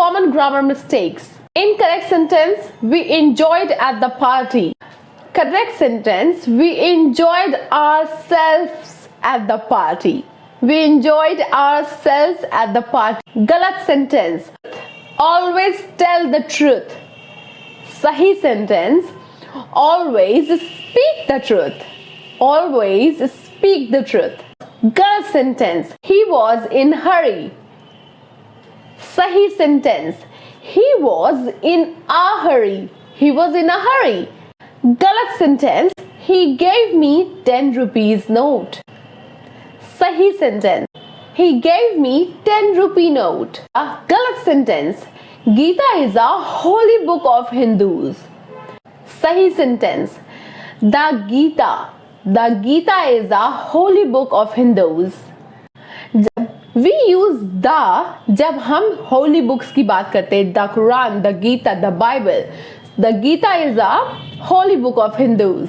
common grammar mistakes. Incorrect sentence, we enjoyed at the party. Correct sentence, we enjoyed ourselves at the party. We enjoyed ourselves at the party. Galat sentence, always tell the truth. Sahi sentence, always speak the truth. Always speak the truth. Galat sentence, he was in hurry. Sahi sentence, he was in a hurry. He was in a hurry. Galat sentence, he gave me 10 rupees note. Sahi sentence, he gave me 10 rupee note. Galat sentence, Gita is a holy book of Hindus. Sahi sentence, the Gita is a holy book of Hindus. We use the जब हम holy books की बात करते हैं, the Quran, the Gita, the Bible. The Gita is a holy book of Hindus.